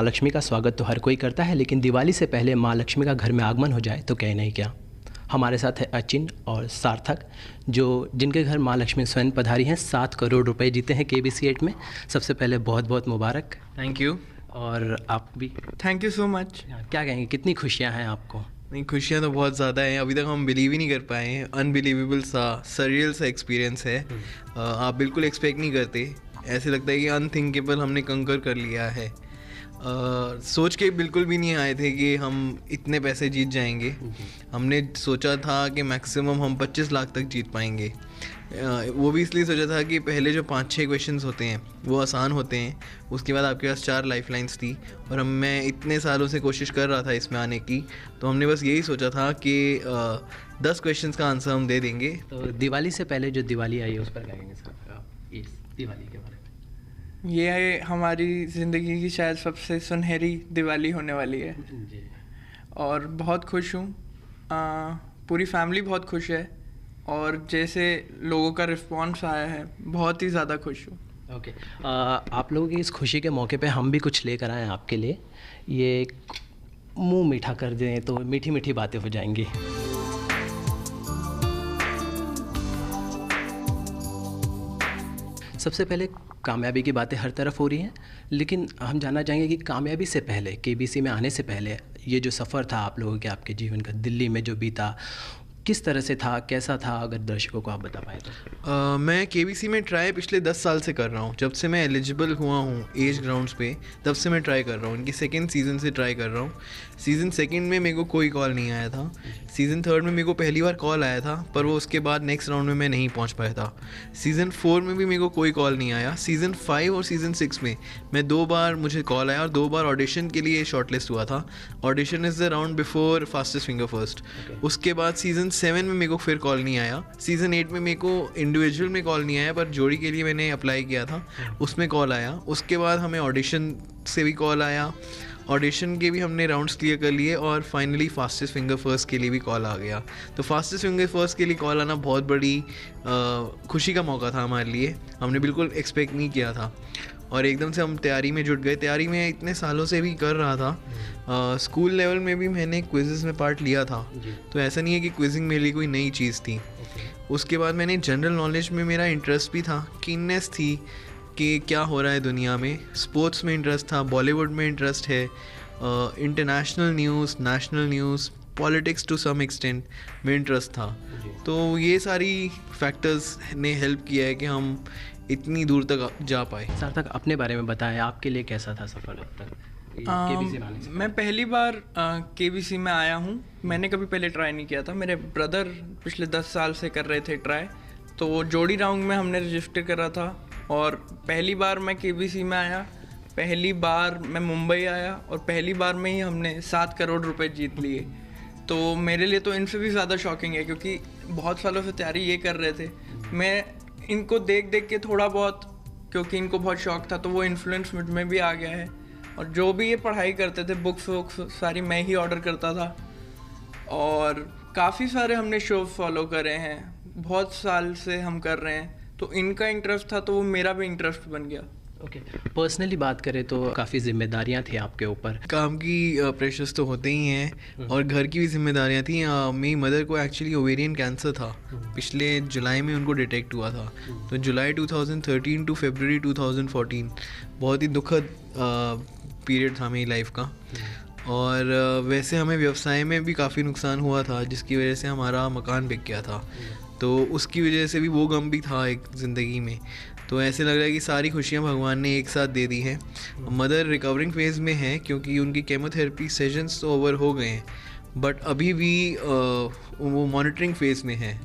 माँ लक्ष्मी का स्वागत तो हर कोई करता है, लेकिन दिवाली से पहले माँ लक्ष्मी का घर में आगमन हो जाए तो कहना ही क्या। हमारे साथ है अचिन और सार्थक, जिनके घर माँ लक्ष्मी स्वयं पधारी हैं। 7 करोड़ रुपए जीते हैं KBC8 में। सबसे पहले बहुत बहुत मुबारक। Thank you. और आप भी थैंक यू सो मच। क्या कहेंगे, कितनी खुशियाँ हैं आपको? नहीं, खुशियाँ तो बहुत ज़्यादा हैं, अभी तक हम बिलीव ही नहीं कर पाए हैं। अनबिलीवेबल सा, सरियल सा एक्सपीरियंस है। आप बिल्कुल एक्सपेक्ट नहीं करते, ऐसे लगता है कि अनथिंकेबल हमने कंकर कर लिया है। सोच के बिल्कुल भी नहीं आए थे कि हम इतने पैसे जीत जाएंगे। हमने सोचा था कि मैक्सिमम हम 25 लाख तक जीत पाएंगे। वो भी इसलिए सोचा था कि पहले जो 5-6 क्वेश्चंस होते हैं वो आसान होते हैं, उसके बाद आपके पास 4 लाइफलाइंस थी और मैं इतने सालों से कोशिश कर रहा था इसमें आने की, तो हमने बस यही सोचा था कि 10 क्वेश्चंस का आंसर हम दे देंगे। तो दिवाली से पहले जो दिवाली आई है उस पर कहेंगे सर आप, इस दिवाली के बारे में? ये हमारी ज़िंदगी की शायद सबसे सुनहरी दिवाली होने वाली है जी। और और बहुत खुश हूँ। पूरी फैमिली बहुत खुश है और जैसे लोगों का रिस्पॉन्स आया है, बहुत ही ज़्यादा खुश हूँ। ओके, आप लोगों की इस खुशी के मौके पे हम भी कुछ लेकर आए हैं आपके लिए। ये मुंह मीठा कर दें तो मीठी मीठी बातें हो जाएंगी। सबसे पहले कामयाबी की बातें हर तरफ हो रही हैं, लेकिन हम जानना चाहेंगे कि कामयाबी से पहले, KBC में आने से पहले ये जो सफ़र था आप लोगों के, आपके जीवन का दिल्ली में जो बीता, किस तरह से था, कैसा था, अगर दर्शकों को आप बता पाए तो? मैं KBC में ट्राई पिछले 10 साल से कर रहा हूँ। जब से मैं एलिजिबल हुआ हूँ एज ग्राउंड्स पे, तब से मैं ट्राई कर रहा हूँ। इनकी सेकंड सीज़न से ट्राई कर रहा हूँ। सीज़न सेकंड में मेरे को कोई कॉल नहीं आया था। सीज़न थर्ड में मेरे को पहली बार कॉल आया था, पर वो उसके बाद नेक्स्ट राउंड में मैं नहीं पहुँच पाया था। सीज़न 4 में भी मेरे को कोई कॉल नहीं आया। सीज़न 5 और सीज़न 6 में मैं 2 बार मुझे कॉल आया और 2 बार ऑडिशन के लिए शॉर्टलिस्ट हुआ था। Audition is the round before fastest finger first. उसके बाद सीज़न 7 में मेरे को फिर कॉल नहीं आया। सीज़न 8 में मेरे को इंडिविजुअल में कॉल नहीं आया, पर जोड़ी के लिए मैंने अप्लाई किया था, उसमें कॉल आया। उसके बाद हमें ऑडिशन से भी कॉल आया, ऑडिशन के भी हमने राउंड्स क्लियर कर लिए और फाइनली फास्टेस्ट फिंगर फर्स्ट के लिए भी कॉल आ गया। तो फास्टेस्ट फिंगर फर्स्ट के लिए कॉल आना बहुत बड़ी खुशी का मौका था हमारे लिए। हमने बिल्कुल एक्सपेक्ट नहीं किया था और एकदम से हम तैयारी में जुट गए। तैयारी में इतने सालों से भी कर रहा था। स्कूल लेवल में भी मैंने क्विज़ेस में पार्ट लिया था, तो ऐसा नहीं है कि क्विजिंग मेरे लिए कोई नई चीज़ थी। उसके बाद मैंने जनरल नॉलेज में मेरा इंटरेस्ट भी था, कीननेस थी कि क्या हो रहा है दुनिया में। स्पोर्ट्स में इंटरेस्ट था, बॉलीवुड में इंटरेस्ट है, international news, national news, politics to some extent में इंटरेस्ट था। तो ये सारी फैक्टर्स ने हेल्प किया है कि हम इतनी दूर तक जा पाए। सार्थक, अपने बारे में बताएं, आपके लिए कैसा था सफ़र अब तक KBC में आने से? मैं पहली बार KBC में आया हूँ। मैंने कभी पहले ट्राई नहीं किया था। मेरे ब्रदर पिछले 10 साल से कर रहे थे ट्राई, तो जोड़ी राउंड में हमने रजिस्टर करा था और पहली बार मैं KBC में आया। पहली बार मैं मुंबई आया और पहली बार में ही हमने 7 करोड़ रुपए जीत लिए। तो मेरे लिए तो इनसे भी ज़्यादा शॉकिंग है, क्योंकि बहुत सालों से तैयारी ये कर रहे थे। मैं इनको देख देख के थोड़ा बहुत, क्योंकि इनको बहुत शौक था, तो वो इन्फ्लुएंस मुझ में भी आ गया है। और जो भी ये पढ़ाई करते थे, बुक्स वुक्स सारी मैं ही ऑर्डर करता था और काफ़ी सारे हमने शो फॉलो करे हैं। बहुत साल से हम कर रहे हैं, तो इनका इंटरेस्ट था तो वो मेरा भी इंटरेस्ट बन गया। ओके, पर्सनली बात करें तो काफ़ी जिम्मेदारियां थी आपके ऊपर। काम की प्रेशर्स तो होते ही हैं और घर की भी जिम्मेदारियां थी। मेरी मदर को एक्चुअली ओवेरियन कैंसर था। पिछले जुलाई में उनको डिटेक्ट हुआ था। तो जुलाई 2013 टू फरवरी 2014 बहुत ही दुखद पीरियड था मेरी लाइफ का। और वैसे हमें व्यवसाय में भी काफ़ी नुकसान हुआ था, जिसकी वजह से हमारा मकान बिक गया था। तो उसकी वजह से भी वो गम भी था एक ज़िंदगी में। तो ऐसे लग रहा है कि सारी खुशियां भगवान ने एक साथ दे दी हैं। मदर रिकवरिंग फेज़ में है, क्योंकि उनकी केमोथेरेपी सेशंस तो ओवर हो गए हैं, बट अभी भी वो मॉनिटरिंग फेज़ में है।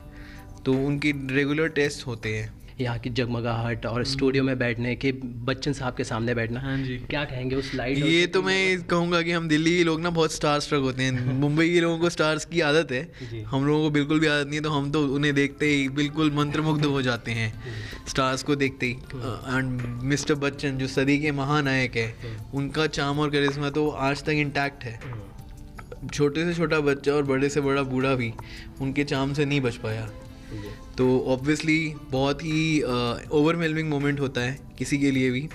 तो उनकी रेगुलर टेस्ट होते हैं। यहाँ की जगमगाहट और स्टूडियो में बैठने के, बच्चन साहब के सामने बैठना, हाँ जी, क्या कहेंगे उस लाइट? ये तो मैं कहूँगा कि हम दिल्ली के लोग ना बहुत स्टार स्ट्रक होते हैं। मुंबई के लोगों को स्टार्स की आदत है, हम लोगों को बिल्कुल भी आदत नहीं है। तो हम तो उन्हें देखते ही बिल्कुल मंत्रमुग्ध हो जाते हैं, स्टार्स को देखते ही। एंड मिस्टर बच्चन जो सदी के महानायक है, उनका चार्म और करिश्मा तो आज तक इंटैक्ट है। छोटे से छोटा बच्चा और बड़े से बड़ा बूढ़ा भी उनके चार्म से नहीं बच पाया। तो ऑब्वियसली बहुत ही ओवरवेलमिंग मोमेंट होता है किसी के लिए भी।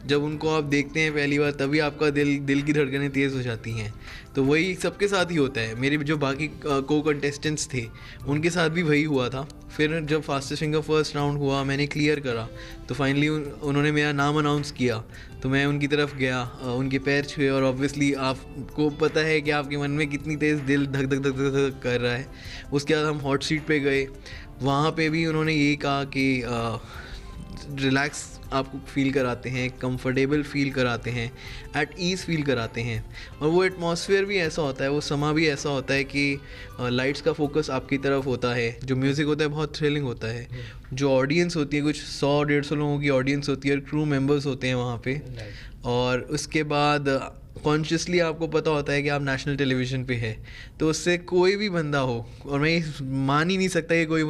जब उनको आप देखते हैं पहली बार तभी आपका दिल की धड़कनें तेज़ हो जाती हैं। तो वही सबके साथ ही होता है। मेरे जो बाकी को कंटेस्टेंट्स थे उनके साथ भी वही हुआ था। फिर जब फास्टेस्ट फिंगर फर्स्ट राउंड हुआ, मैंने क्लियर करा, तो फाइनली उन्होंने मेरा नाम अनाउंस किया, तो मैं उनकी तरफ गया, उनके पैर छुए, और ऑब्वियसली आपको पता है कि आपके मन में कितनी तेज़ दिल धक धक धक धक धक कर रहा है। उसके बाद हम हॉट सीट पे गए, वहाँ पे भी उन्होंने यही कहा कि रिलैक्स आपको फील कराते हैं, कंफर्टेबल फील कराते हैं, एट ईज़ फील कराते हैं। और वो एटमॉस्फेयर भी ऐसा होता है, वो समा भी ऐसा होता है कि लाइट्स का फोकस आपकी तरफ होता है, जो म्यूज़िक होता है बहुत थ्रिलिंग होता है, जो ऑडियंस होती है कुछ 100-150 लोगों की ऑडियंस होती है, और क्रू मेंबर्स होते हैं वहाँ पे। और उसके बाद कॉन्शियसली आपको पता होता है कि आप नेशनल टेलीविज़न पे है, तो उससे कोई भी बंदा हो, और मैं ये मान ही नहीं सकता कि कोई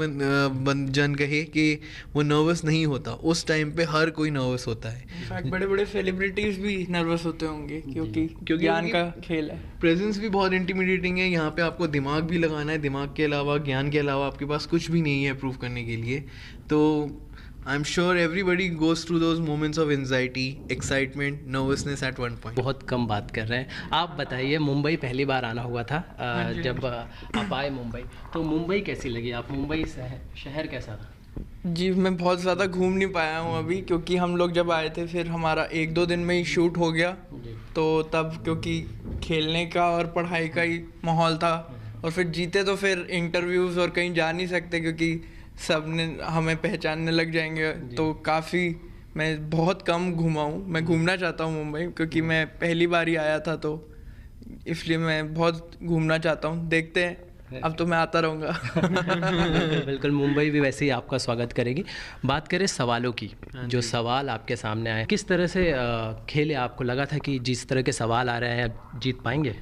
जन कहे कि वो नर्वस नहीं होता। उस टाइम पे हर कोई नर्वस होता है। इनफैक्ट बड़े बड़े सेलिब्रिटीज़ भी नर्वस होते होंगे क्योंकि ज्ञान का खेल है। प्रेजेंस भी बहुत इंटिमिडेटिंग है। यहाँ पे आपको दिमाग भी लगाना है, दिमाग के अलावा, ज्ञान के अलावा आपके पास कुछ भी नहीं है प्रूव करने के लिए। तो I am sure everybody goes through those moments of anxiety, excitement, nervousness at one point. बहुत कम बात कर रहे हैं। आप बताइए, मुंबई पहली बार आना हुआ था, जब आप आए मुंबई, तो मुंबई कैसी लगी? आप मुंबई शहर कैसा था? जी, मैं बहुत ज़्यादा घूम नहीं पाया हूँ अभी, क्योंकि हम लोग जब आए थे फिर हमारा 1-2 दिन में ही शूट हो गया, तो तब क्योंकि खेलने का और पढ़ाई का ही माहौल था, और फिर जीते तो फिर इंटरव्यूज़ और कहीं जा नहीं सकते क्योंकि सब ने हमें पहचानने लग जाएंगे। तो काफ़ी मैं बहुत कम घूमा हूँ। मैं घूमना चाहता हूँ मुंबई, क्योंकि मैं पहली बार ही आया था, तो इसलिए मैं बहुत घूमना चाहता हूँ। देखते हैं, अब तो मैं आता रहूँगा। बिल्कुल, मुंबई भी वैसे ही आपका स्वागत करेगी। बात करें सवालों की, जो सवाल आपके सामने आए, किस तरह से खेले? आपको लगा था कि जिस तरह के सवाल आ रहे हैं जीत पाएंगे?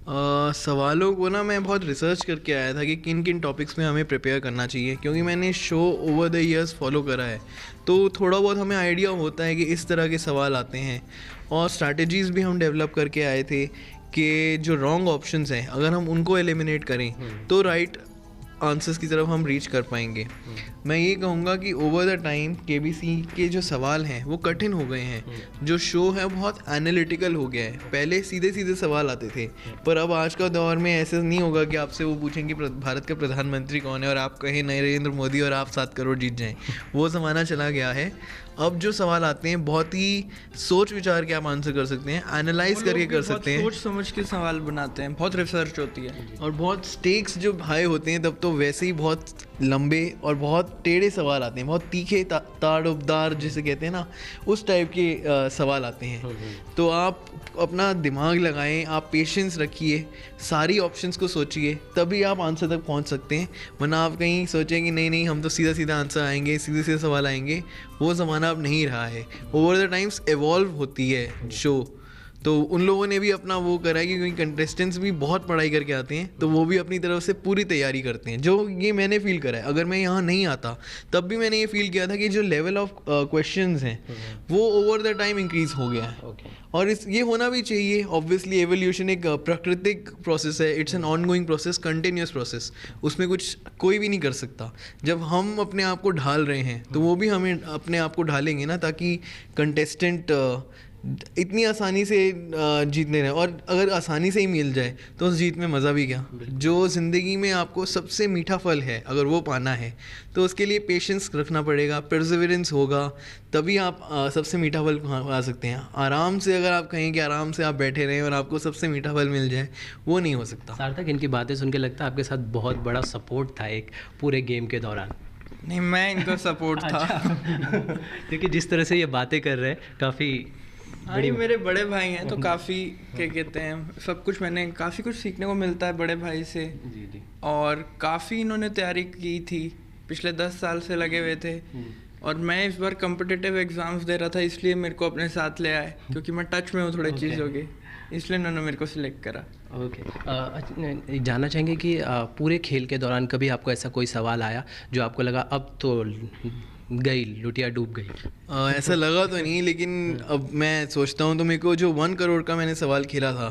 सवालों को ना मैं बहुत रिसर्च करके आया था कि किन किन टॉपिक्स में हमें प्रिपेयर करना चाहिए, क्योंकि मैंने show over the years follow करा है, तो थोड़ा बहुत हमें आइडिया होता है कि इस तरह के सवाल आते हैं। और स्ट्रैटेजीज़ भी हम डेवलप करके आए थे कि जो रॉन्ग ऑप्शंस हैं अगर हम उनको एलिमिनेट करें तो राइट आंसर्स की तरफ हम रीच कर पाएंगे। मैं ये कहूँगा कि ओवर द टाइम केबीसी के जो सवाल हैं वो कठिन हो गए हैं। जो शो है बहुत एनालिटिकल हो गया है। पहले सीधे सीधे सवाल आते थे, पर अब आज का दौर में ऐसे नहीं होगा कि आपसे वो पूछें कि भारत का प्रधानमंत्री कौन है और आप कहें नरेंद्र मोदी और आप 7 करोड़ जीत जाएं। वो ज़माना चला गया है। अब जो सवाल आते हैं बहुत ही सोच विचार के आप आंसर कर सकते हैं, एनालाइज करके कर सकते हैं, सोच समझ के सवाल बनाते हैं, बहुत रिसर्च होती है। और बहुत स्टेक्स जब हाई होते हैं तब तो वैसे ही बहुत लंबे और बहुत टेढ़े सवाल आते हैं, बहुत तीखे ताड़ुबदार जिसे कहते हैं ना, उस टाइप के सवाल आते हैं। तो आप अपना दिमाग लगाएं, आप पेशेंस रखिए, सारी ऑप्शंस को सोचिए, तभी आप आंसर तक पहुंच सकते हैं। वरना आप कहीं सोचें कि नहीं हम तो सीधा सीधा आंसर आएंगे, सीधे सीधे सवाल आएंगे, वो ज़माना अब नहीं रहा है। ओवर द टाइम्स एवॉल्व होती है शो, तो उन लोगों ने भी अपना वो करा है कि क्योंकि कंटेस्टेंट्स भी बहुत पढ़ाई करके आते हैं, तो वो भी अपनी तरफ से पूरी तैयारी करते हैं। जो ये मैंने फील करा है, अगर मैं यहाँ नहीं आता तब भी मैंने ये फील किया था कि जो लेवल ऑफ क्वेश्चंस हैं वो ओवर द टाइम इंक्रीज हो गया है। और ये होना भी चाहिए। ऑब्वियसली एवोल्यूशन एक प्राकृतिक प्रोसेस है, it's an on going process, continuous process, उसमें कुछ कोई भी नहीं कर सकता। जब हम अपने आप को ढाल रहे हैं तो वो भी हमें अपने आप को ढालेंगे ना, ताकि कंटेस्टेंट इतनी आसानी से जीतने रहे। और अगर आसानी से ही मिल जाए तो उस जीत में मज़ा भी क्या। जो ज़िंदगी में आपको सबसे मीठा फल है अगर वो पाना है तो उसके लिए पेशेंस रखना पड़ेगा, परसिवरेंस होगा, तभी आप सबसे मीठा फल पा सकते हैं। आराम से अगर आप कहें कि आराम से आप बैठे रहें और आपको सबसे मीठा फल मिल जाए, वो नहीं हो सकता। सार्थक, इनकी बातें सुन के लगता है आपके साथ बहुत बड़ा सपोर्ट था एक पूरे गेम के दौरान। नहीं, मैं इनका सपोर्ट था। क्योंकि जिस तरह से ये बातें कर रहे हैं काफ़ी बड़ी, मेरे बड़े भाई हैं तो काफ़ी क्या कहते हैं, सब कुछ मैंने काफ़ी कुछ सीखने को मिलता है बड़े भाई से। जी। और काफ़ी इन्होंने तैयारी की थी, पिछले 10 साल से लगे हुए थे। और मैं इस बार कॉम्पिटिटिव एग्ज़ाम्स दे रहा था, इसलिए मेरे को अपने साथ ले आए, क्योंकि मैं टच में हूँ थोड़े चीज़ों के, इसलिए इन्होंने मेरे को सिलेक्ट करा। ओके। जानना चाहेंगे कि पूरे खेल के दौरान कभी आपको ऐसा कोई सवाल आया जो आपको लगा अब तो गई लुटिया डूब गई? ऐसा लगा तो नहीं, लेकिन अब मैं सोचता हूँ तो मेरे को जो 1 करोड़ का मैंने सवाल खेला था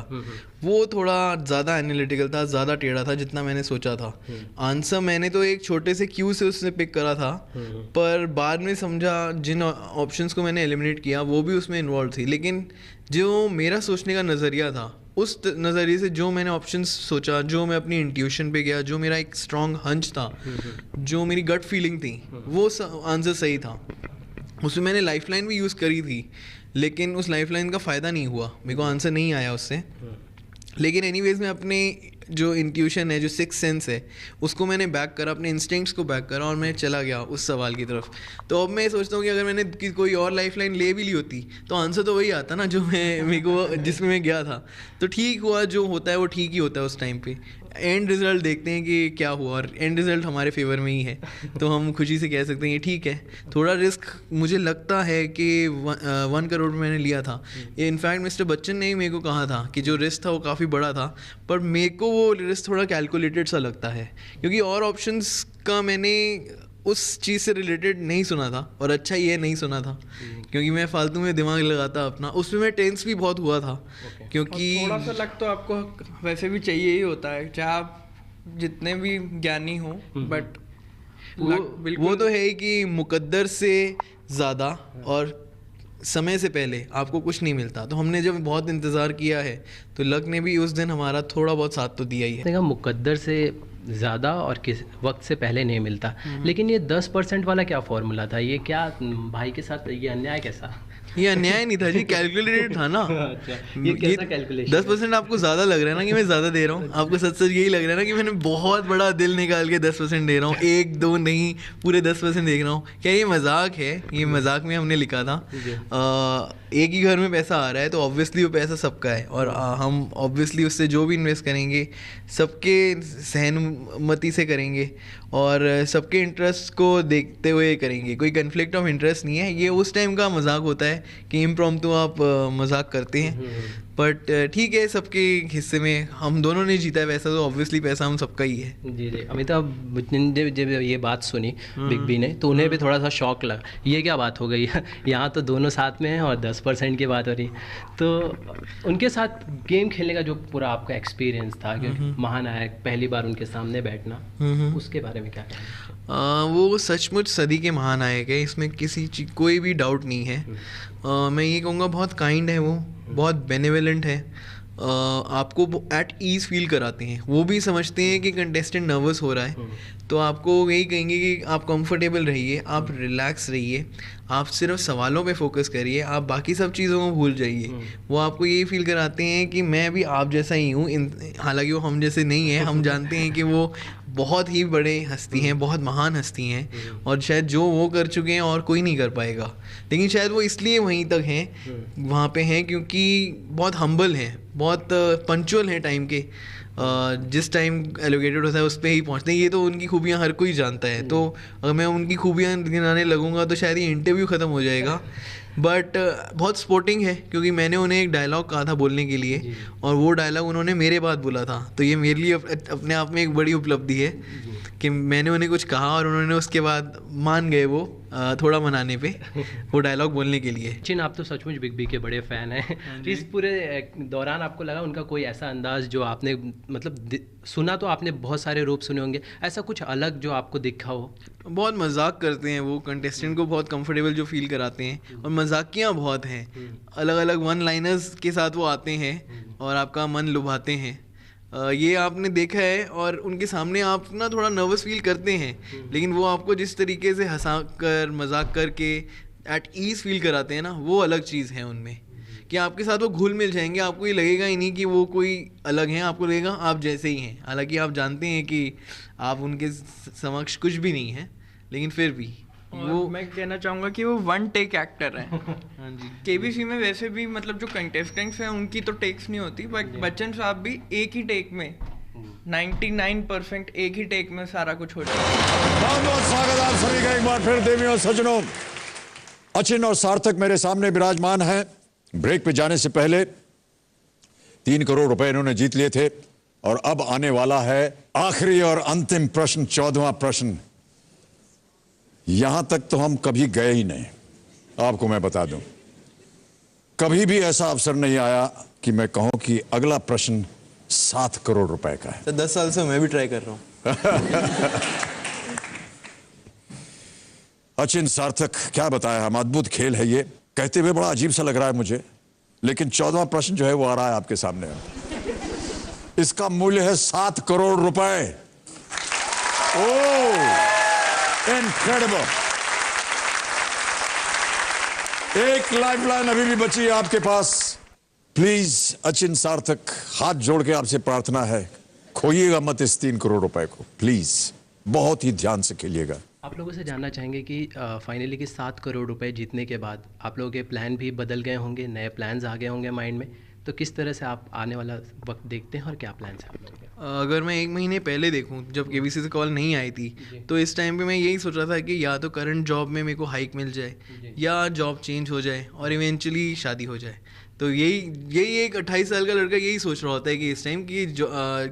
वो थोड़ा ज़्यादा एनालिटिकल था, ज़्यादा टेढ़ा था जितना मैंने सोचा था। आंसर मैंने तो एक छोटे से क्यू से उसने पिक करा था, पर बाद में समझा जिन ऑप्शंस को मैंने एलिमिनेट किया वो भी उसमें इन्वॉल्व थी। लेकिन जो मेरा सोचने का नज़रिया था, उस नज़रिए से जो मैंने ऑप्शंस सोचा, जो मैं अपनी इंट्यूशन पे गया, जो मेरा एक स्ट्रॉन्ग हंच था, जो मेरी गट फीलिंग थी, वो आंसर सही था। उसमें मैंने लाइफलाइन भी यूज़ करी थी, लेकिन उस लाइफलाइन का फ़ायदा नहीं हुआ, मेरे को आंसर नहीं आया उससे। लेकिन एनीवेज मैं अपने जो इंट्यूशन है, जो सिक्स सेंस है, उसको मैंने बैक करा, अपने इंस्टिंक्ट्स को बैक करा और मैं चला गया उस सवाल की तरफ। तो अब मैं सोचता हूँ कि अगर मैंने कोई और लाइफलाइन ले भी ली होती तो आंसर तो वही आता ना जो मेरे को जिसमें मैं गया था। तो ठीक हुआ, जो होता है वो ठीक ही होता है उस टाइम पे। एंड रिज़ल्ट देखते हैं कि क्या हुआ, और एंड रिज़ल्ट हमारे फेवर में ही है, तो हम खुशी से कह सकते हैं कि ठीक है। थोड़ा रिस्क मुझे लगता है कि 1 करोड़ मैंने लिया था। इनफैक्ट मिस्टर बच्चन ने ही मेरे को कहा था कि जो रिस्क था वो काफ़ी बड़ा था, पर मेरे को वो रिस्क थोड़ा कैलकुलेटेड सा लगता है, क्योंकि और ऑप्शंस का मैंने उस चीज़ से रिलेटेड नहीं सुना था, और अच्छा ये नहीं सुना था क्योंकि मैं फालतू में दिमाग लगाता अपना। उसमें मैं टेंस भी बहुत हुआ था क्योंकि थोड़ा सा लग तो आपको वैसे भी चाहिए ही होता है, चाहे आप जितने भी ज्ञानी हो, बट वो तो है ही कि मुकद्दर से ज़्यादा और समय से पहले आपको कुछ नहीं मिलता। तो हमने जब बहुत इंतज़ार किया है तो लक ने भी उस दिन हमारा थोड़ा बहुत साथ तो दिया ही है। देखा, मुकद्दर से ज़्यादा और किस वक्त से पहले नहीं मिलता। लेकिन ये 10% वाला क्या फॉर्मूला था? ये क्या भाई के साथ ये अन्याय कैसा? ये अन्याय नहीं था जी, कैलकुलेटेड था ना। अच्छा, ये कैसा कैलकुलेशन? 10% आपको ज़्यादा लग रहा है ना कि मैं ज़्यादा दे रहा हूँ? आपको सच सच यही लग रहा है ना कि मैंने बहुत बड़ा दिल निकाल के 10% दे रहा हूँ, 1-2 नहीं, पूरे 10% देख रहा हूँ? क्या ये मजाक है? ये मजाक में हमने लिखा था। एक ही घर में पैसा आ रहा है तो ऑब्वियसली वो पैसा सबका है, और हम ऑब्वियसली उससे जो भी इन्वेस्ट करेंगे सबके सहमति से करेंगे और सबके इंटरेस्ट को देखते हुए करेंगे। कोई कन्फ्लिक्ट ऑफ इंटरेस्ट नहीं है। ये उस टाइम का मजाक होता है कि इम्प्रॉम्प्टू आप मजाक करते हैं, बट ठीक है, सबके हिस्से में हम दोनों ने जीता है वैसा, तो ऑब्वियसली पैसा हम सबका ही है। जी जी। अमिताभ बच्चन ने जब ये बात सुनी बिग बी ने, तो उन्हें भी थोड़ा सा शौक लगा, ये क्या बात हो गई यहाँ तो दोनों साथ में हैं और 10% की बात हो रही। तो उनके साथ गेम खेलने का जो पूरा आपका एक्सपीरियंस था, कि महानायक पहली बार उनके सामने बैठना, उसके बारे में क्या कहना? वो सचमुच सदी के महानायक है, इसमें किसी चीज कोई भी डाउट नहीं है। मैं ये कहूँगा बहुत काइंड है वो, बहुत बेनेवलेंट है, आपको एट ईज़ फील कराते हैं। वो भी समझते हैं कि कंटेस्टेंट नर्वस हो रहा है, तो आपको यही कहेंगे कि आप कंफर्टेबल रहिए, आप रिलैक्स रहिए, आप सिर्फ सवालों पे फोकस करिए, आप बाकी सब चीज़ों को भूल जाइए। वो आपको यही फील कराते हैं कि मैं भी आप जैसा ही हूँ, हालांकि वो हम जैसे नहीं हैं। हम जानते हैं कि वो बहुत ही बड़े हस्ती हैं, बहुत महान हस्ती हैं, और शायद जो वो कर चुके हैं और कोई नहीं कर पाएगा। लेकिन शायद वो इसलिए वहीं तक हैं, वहाँ पे हैं, क्योंकि बहुत हम्बल हैं, बहुत पंचुअल हैं टाइम के। जिस टाइम एलोकेटेड होता है उस पर ही पहुँचते हैं। ये तो उनकी खूबियाँ हर कोई जानता है, तो अगर मैं उनकी खूबियाँ गिनाने लगूंगा तो शायद ये इंटरव्यू ख़त्म हो जाएगा। बट बहुत स्पोर्टिंग है, क्योंकि मैंने उन्हें एक डायलॉग कहा था बोलने के लिए, और वो डायलॉग उन्होंने मेरे बाद बोला था। तो ये मेरे लिए अपने आप में एक बड़ी उपलब्धि है कि मैंने उन्हें कुछ कहा और उन्होंने उसके बाद मान गए वो थोड़ा मनाने पे वो डायलॉग बोलने के लिए। चिन, आप तो सचमुच बिग बी के बड़े फ़ैन हैं। इस पूरे दौरान आपको लगा उनका कोई ऐसा अंदाज़ जो आपने मतलब सुना, तो आपने बहुत सारे रूप सुने होंगे, ऐसा कुछ अलग जो आपको दिखा हो? बहुत मजाक करते हैं वो, कंटेस्टेंट को बहुत कंफर्टेबल जो फील कराते हैं, और मजाकियाँ बहुत हैं, अलग अलग वन लाइनर्स के साथ वो आते हैं और आपका मन लुभाते हैं। ये आपने देखा है, और उनके सामने आप ना थोड़ा नर्वस फील करते हैं, लेकिन वो आपको जिस तरीके से हंसा कर मजाक करके एट ईज़ फील कराते हैं ना, वो अलग चीज़ है उनमें, कि आपके साथ वो घुल मिल जाएंगे। आपको ये लगेगा ही नहीं कि वो कोई अलग हैं, आपको लगेगा आप जैसे ही हैं। हालांकि आप जानते हैं कि आप उनके समक्ष कुछ भी नहीं हैं, लेकिन फिर भी वो मैं कहना चाहूँगा कि वो वन टेक एक्टर हैं। हाँ जी। केबीसी में वैसे भी मतलब जो कंटेस्टेंट्स हैं उनकी तो टेक्स नहीं होती, बट बच्चन साहब भी एक ही टेक में 99% एक ही टेक में सारा कुछ हो जाता है। बहुत बहुत स्वागत आप सभी का एक बार फिर। देवियों और सज्जनों, अचिन और सार्थक मेरे सामने विराजमान हैं। ब्रेक पे जाने से पहले 3 करोड़ रुपए इन्होंने जीत लिए थे, और अब आने वाला है आखिरी और अंतिम प्रश्न, 14वां प्रश्न। यहां तक तो हम कभी गए ही नहीं। आपको मैं बता दूं, कभी भी ऐसा अवसर नहीं आया कि मैं कहूं कि अगला प्रश्न 7 करोड़ रुपए का है। तो 10 साल से मैं भी ट्राई कर रहा हूँ। अचिन, सार्थक, क्या बताया हम, अद्भुत खेल है ये। कहते हुए बड़ा अजीब सा लग रहा है मुझे, लेकिन 14वां प्रश्न जो है वो आ रहा है आपके सामने। इसका मूल्य है 7 करोड़ रुपए। ओह, इनक्रेडिबल। एक लाइफलाइन अभी भी बची है आपके पास। प्लीज अचिन, सार्थक, हाथ जोड़ के आपसे प्रार्थना है, खोइएगा मत इस 3 करोड़ रुपए को, प्लीज। बहुत ही ध्यान से खेलिएगा। आप लोगों से जानना चाहेंगे कि फाइनली कि 7 करोड़ रुपए जीतने के बाद आप लोगों के प्लान भी बदल गए होंगे, नए प्लान्स आ गए होंगे माइंड में, तो किस तरह से आप आने वाला वक्त देखते हैं और क्या प्लान्स हैं आप लोगों के? अगर मैं 1 महीने पहले देखूं, जब केबीसी से कॉल नहीं आई थी, तो इस टाइम पे मैं यही सोच रहा था कि या तो करंट जॉब में मेरे को हाइक मिल जाए या जॉब चेंज हो जाए और इवेंचुअली शादी हो जाए। तो यही एक 28 साल का लड़का यही सोच रहा होता है कि इस टाइम कि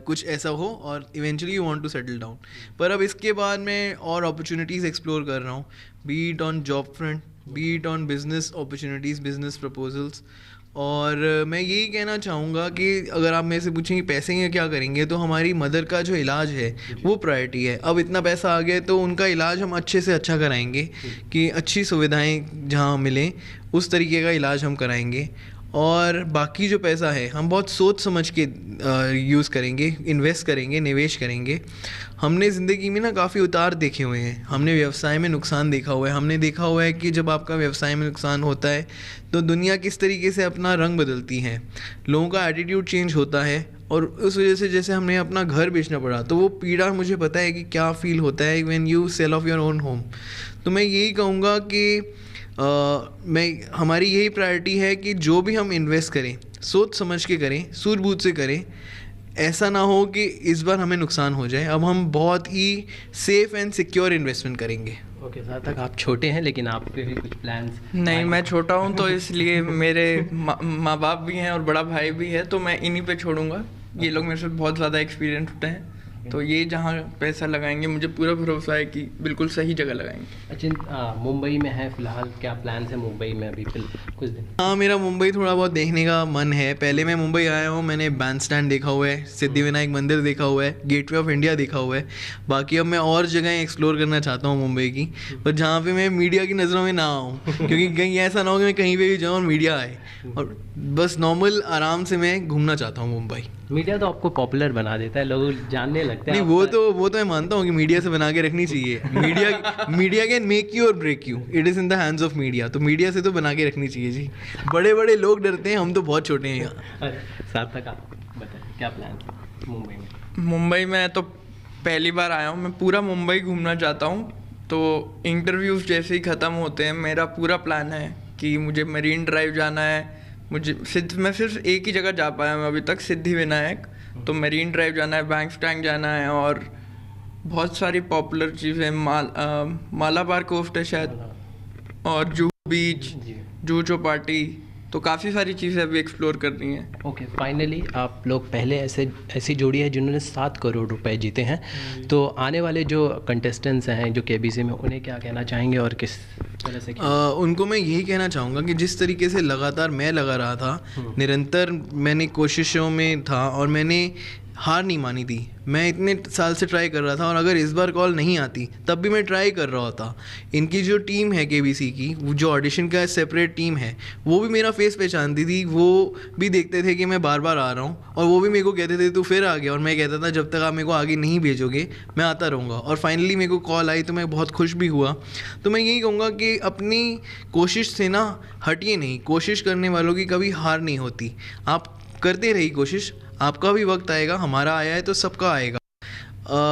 कुछ ऐसा हो और eventually you want to settle down. पर अब इसके बाद मैं और अपॉर्चुनिटीज़ एक्सप्लोर कर रहा हूँ, B it on job front, B it on business opportunities, business proposals. और मैं यही कहना चाहूँगा कि अगर आप मेरे से पूछें कि पैसे के क्या करेंगे, तो हमारी मदर का जो इलाज है वो प्रायोरिटी है। अब इतना पैसा आ गया तो उनका इलाज हम अच्छे से अच्छा कराएंगे कि अच्छी सुविधाएं जहाँ मिलें उस तरीके का इलाज हम कराएंगे। और बाकी जो पैसा है हम बहुत सोच समझ के यूज़ करेंगे, इन्वेस्ट करेंगे, निवेश करेंगे। हमने ज़िंदगी में ना काफ़ी उतार देखे हुए हैं। हमने व्यवसाय में नुकसान देखा हुआ है। हमने देखा हुआ है कि जब आपका व्यवसाय में नुकसान होता है तो दुनिया किस तरीके से अपना रंग बदलती है, लोगों का एटीट्यूड चेंज होता है। और उस वजह से जैसे हमने अपना घर बेचना पड़ा, तो वो पीड़ा मुझे पता है कि क्या फ़ील होता है when you sell off your own home. तो मैं यही कहूँगा कि हमारी यही प्रायोरिटी है कि जो भी हम इन्वेस्ट करें सोच समझ के करें, सूझबूझ से करें। ऐसा ना हो कि इस बार हमें नुकसान हो जाए। अब हम बहुत ही सेफ एंड सिक्योर इन्वेस्टमेंट करेंगे। ओके, साथ तक आप छोटे हैं लेकिन आपके भी कुछ प्लान्स? नहीं, मैं छोटा हूँ तो इसलिए मेरे माँ बाप भी हैं और बड़ा भाई भी है, तो मैं इन्हीं पे छोड़ूंगा। ये लोग मेरे से बहुत ज़्यादा एक्सपीरियंस होते हैं, तो ये जहाँ पैसा लगाएंगे मुझे पूरा भरोसा है कि बिल्कुल सही जगह लगाएंगे। अच्छा, मुंबई में है फिलहाल, क्या प्लान्स है मुंबई में अभी कुछ दिन? हाँ, मेरा मुंबई थोड़ा बहुत देखने का मन है। पहले मैं मुंबई आया हूँ, मैंने बैंड स्टैंड देखा हुआ है, सिद्धिविनायक मंदिर देखा हुआ है, गेटवे ऑफ इंडिया देखा हुआ है। बाकी अब मैं और जगह एक्सप्लोर करना चाहता हूँ मुंबई की, पर जहाँ पे मैं मीडिया की नज़रों में ना आऊँ, क्योंकि कहीं ऐसा ना हो कि मैं कहीं पे भी जाऊँ और मीडिया आए। और बस नॉर्मल आराम से मैं घूमना चाहता हूँ मुंबई। मीडिया तो आपको पॉपुलर बना देता है, लोग जानने लगते हैं। नहीं, वो तो मैं मानता हूँ कि मीडिया से बना के रखनी चाहिए। मीडिया कैन मेक यू और break you, it is in the hands of media. तो मीडिया से तो बना के रखनी चाहिए जी। बड़े बड़े लोग डरते हैं, हम तो बहुत छोटे हैं यहाँ। सार्थक, आप बताएं क्या प्लान है मुंबई में? मुंबई में तो पहली बार आया हूँ, मैं पूरा मुंबई घूमना चाहता हूँ। तो इंटरव्यूज़ जैसे ही ख़त्म होते हैं, मेरा पूरा प्लान है कि मुझे मरीन ड्राइव जाना है। मैं सिर्फ एक ही जगह जा पाया हूँ अभी तक, सिद्धिविनायक। तो मरीन ड्राइव जाना है, बैंक स्टैंड जाना है और बहुत सारी पॉपुलर चीज़ें, मालाबार कोस्ट है शायद, और जूहू बीच, जुहू चौपाटी। तो काफ़ी सारी चीज़ें अभी एक्सप्लोर करनी है। ओके, फाइनली आप लोग पहले ऐसी जोड़ी है जिन्होंने 7 करोड़ रुपए जीते हैं। तो आने वाले जो कंटेस्टेंट्स हैं जो केबीसी में, उन्हें क्या कहना चाहेंगे और किस तरह से? उनको मैं यही कहना चाहूँगा कि जिस तरीके से लगातार मैं लगा रहा था, निरंतर मैंने कोशिशों में था और मैंने हार नहीं मानी थी। मैं इतने साल से ट्राई कर रहा था और अगर इस बार कॉल नहीं आती तब भी मैं ट्राई कर रहा था। इनकी जो टीम है केबीसी की, जो ऑडिशन का सेपरेट टीम है, वो भी मेरा फेस पहचानती थी। वो भी देखते थे कि मैं बार बार आ रहा हूँ और वो भी मेरे को कहते थे तू फिर आ गया। और मैं कहता था जब तक आप मेरे को आगे नहीं भेजोगे मैं आता रहूँगा। और फाइनली मेरे को कॉल आई तो मैं बहुत खुश भी हुआ। तो मैं यही कहूँगा कि अपनी कोशिश से ना हटिए नहीं। कोशिश करने वालों की कभी हार नहीं होती। आप करते रहिए कोशिश, आपका भी वक्त आएगा, हमारा आया है तो सबका आएगा।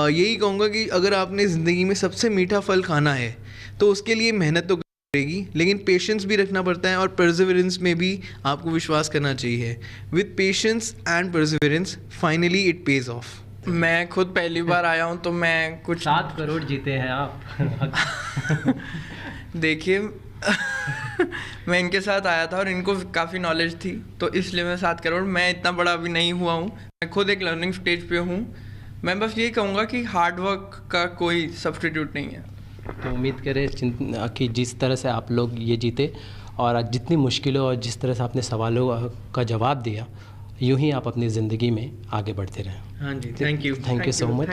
यही कहूँगा कि अगर आपने ज़िंदगी में सबसे मीठा फल खाना है तो उसके लिए मेहनत तो करेगी, लेकिन पेशेंस भी रखना पड़ता है और परसिवरेंस में भी आपको विश्वास करना चाहिए। With patience and perseverance finally it pays of. मैं खुद पहली बार आया हूँ तो मैं कुछ 7 करोड़ जीते हैं आप। देखिए मैं इनके साथ आया था और इनको काफ़ी नॉलेज थी, तो इसलिए मैं 7 करोड़, मैं इतना बड़ा अभी नहीं हुआ हूँ। मैं खुद एक लर्निंग स्टेज पे हूँ। मैं बस यही कहूँगा कि हार्ड वर्क का कोई सब्स्टिट्यूट नहीं है। तो उम्मीद करें कि जिस तरह से आप लोग ये जीते और आज जितनी मुश्किलों और जिस तरह से आपने सवालों का जवाब दिया, यूं ही आप अपनी ज़िंदगी में आगे बढ़ते रहें। हाँ जी, thank you thank you so much.